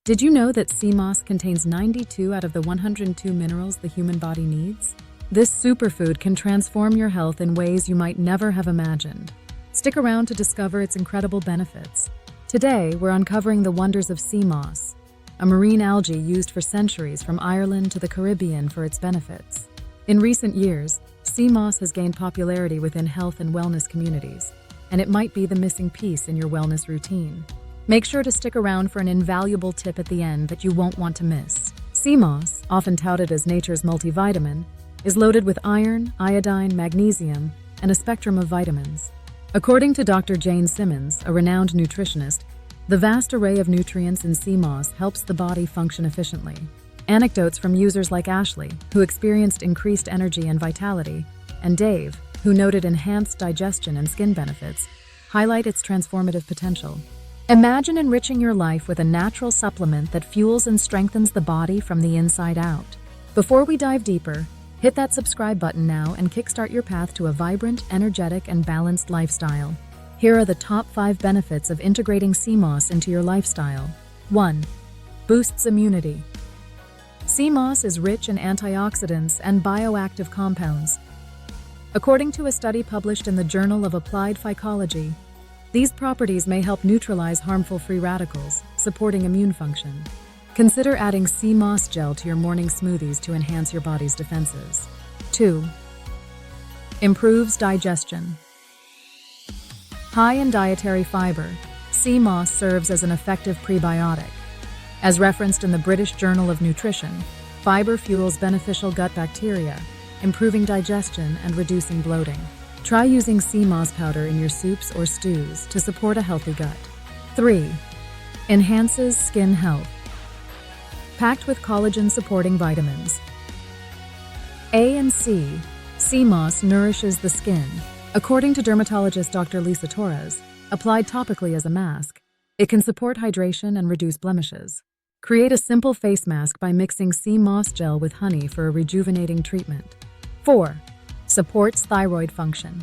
Did you know that sea moss contains 92 out of the 102 minerals the human body needs? This superfood can transform your health in ways you might never have imagined. Stick around to discover its incredible benefits. Today, we're uncovering the wonders of sea moss, a marine algae used for centuries from Ireland to the Caribbean for its benefits. In recent years, sea moss has gained popularity within health and wellness communities, and it might be the missing piece in your wellness routine. Make sure to stick around for an invaluable tip at the end that you won't want to miss. Sea moss, often touted as nature's multivitamin, is loaded with iron, iodine, magnesium, and a spectrum of vitamins. According to Dr. Jane Simmons, a renowned nutritionist, the vast array of nutrients in sea moss helps the body function efficiently. Anecdotes from users like Ashley, who experienced increased energy and vitality, and Dave, who noted enhanced digestion and skin benefits, highlight its transformative potential. Imagine enriching your life with a natural supplement that fuels and strengthens the body from the inside out. Before we dive deeper, hit that subscribe button now and kickstart your path to a vibrant, energetic, and balanced lifestyle. Here are the top 5 benefits of integrating sea moss into your lifestyle. 1. Boosts immunity. Sea moss is rich in antioxidants and bioactive compounds. According to a study published in the Journal of Applied Phycology, these properties may help neutralize harmful free radicals, supporting immune function. Consider adding sea moss gel to your morning smoothies to enhance your body's defenses. 2. Improves digestion. High in dietary fiber, sea moss serves as an effective prebiotic. As referenced in the British Journal of Nutrition, fiber fuels beneficial gut bacteria, improving digestion and reducing bloating. Try using sea moss powder in your soups or stews to support a healthy gut. 3. Enhances skin health. Packed with collagen-supporting vitamins A and C, sea moss nourishes the skin. According to dermatologist Dr. Lisa Torres, applied topically as a mask, it can support hydration and reduce blemishes. Create a simple face mask by mixing sea moss gel with honey for a rejuvenating treatment. 4. Supports thyroid function.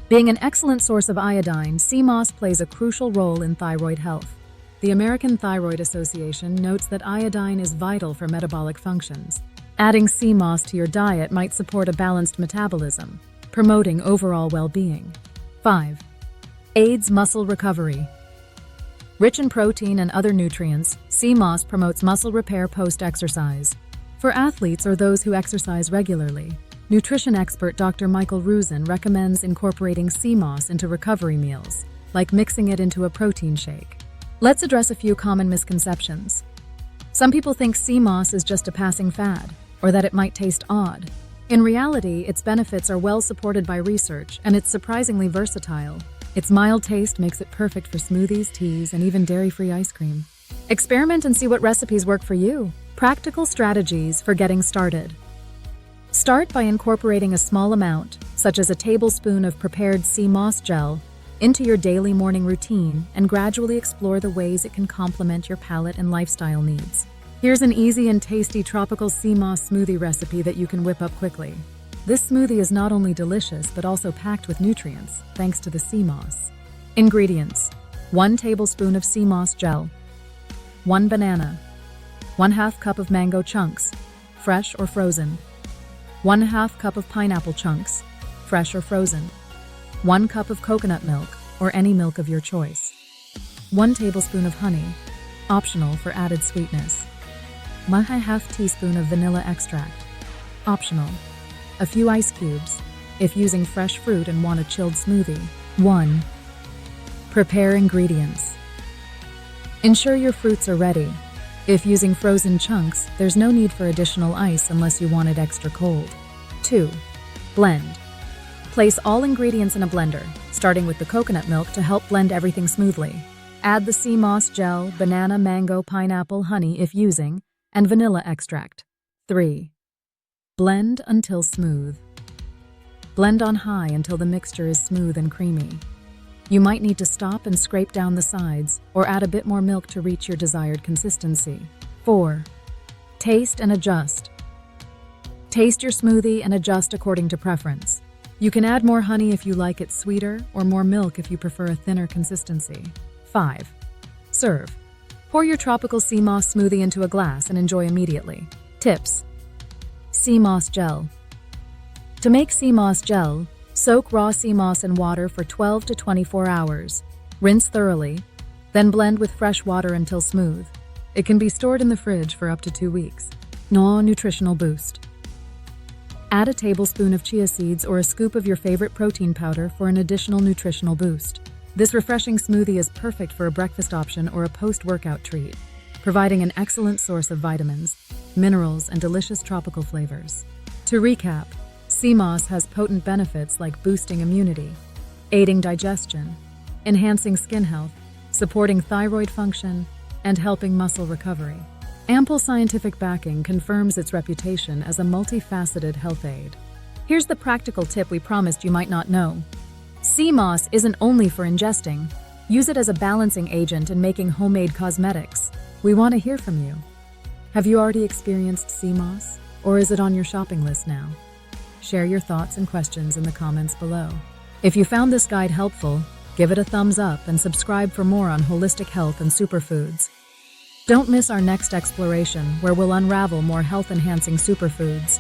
Being an excellent source of iodine, sea moss plays a crucial role in thyroid health. The American Thyroid Association notes that iodine is vital for metabolic functions. Adding sea moss to your diet might support a balanced metabolism, promoting overall well-being. 5. Aids muscle recovery. Rich in protein and other nutrients, sea moss promotes muscle repair post-exercise. For athletes or those who exercise regularly, nutrition expert Dr. Michael Ruzin recommends incorporating sea moss into recovery meals, like mixing it into a protein shake. Let's address a few common misconceptions. Some people think sea moss is just a passing fad, or that it might taste odd. In reality, its benefits are well supported by research, and it's surprisingly versatile. Its mild taste makes it perfect for smoothies, teas, and even dairy-free ice cream. Experiment and see what recipes work for you. Practical strategies for getting started. Start by incorporating a small amount, such as a tablespoon of prepared sea moss gel, into your daily morning routine and gradually explore the ways it can complement your palate and lifestyle needs. Here's an easy and tasty tropical sea moss smoothie recipe that you can whip up quickly. This smoothie is not only delicious but also packed with nutrients, thanks to the sea moss. Ingredients: 1 tablespoon of sea moss gel, 1 banana, 1/2 cup of mango chunks, fresh or frozen, 1/2 cup of pineapple chunks, fresh or frozen, 1 cup of coconut milk, or any milk of your choice, 1 tablespoon of honey, optional for added sweetness, 1/2 teaspoon of vanilla extract, optional, a few ice cubes, if using fresh fruit and want a chilled smoothie. 1. Prepare ingredients. Ensure your fruits are ready. If using frozen chunks, there's no need for additional ice unless you want it extra cold. 2. Blend. Place all ingredients in a blender, starting with the coconut milk to help blend everything smoothly. Add the sea moss gel, banana, mango, pineapple, honey if using, and vanilla extract. 3. Blend until smooth. Blend on high until the mixture is smooth and creamy. You might need to stop and scrape down the sides, or add a bit more milk to reach your desired consistency. 4. Taste and adjust. Taste your smoothie and adjust according to preference. You can add more honey if you like it sweeter, or more milk if you prefer a thinner consistency. 5. Serve. Pour your tropical sea moss smoothie into a glass and enjoy immediately. Tips: sea moss gel. To make sea moss gel, soak raw sea moss in water for 12 to 24 hours. Rinse thoroughly, then blend with fresh water until smooth. It can be stored in the fridge for up to 2 weeks. No nutritional boost. Add a tablespoon of chia seeds or a scoop of your favorite protein powder for an additional nutritional boost. This refreshing smoothie is perfect for a breakfast option or a post-workout treat, providing an excellent source of vitamins, minerals, and delicious tropical flavors. To recap, sea moss has potent benefits like boosting immunity, aiding digestion, enhancing skin health, supporting thyroid function, and helping muscle recovery. Ample scientific backing confirms its reputation as a multifaceted health aid. Here's the practical tip we promised you might not know. Sea moss isn't only for ingesting. Use it as a balancing agent in making homemade cosmetics. We want to hear from you. Have you already experienced sea moss, or is it on your shopping list now? Share your thoughts and questions in the comments below. If you found this guide helpful, give it a thumbs up and subscribe for more on holistic health and superfoods. Don't miss our next exploration, where we'll unravel more health-enhancing superfoods.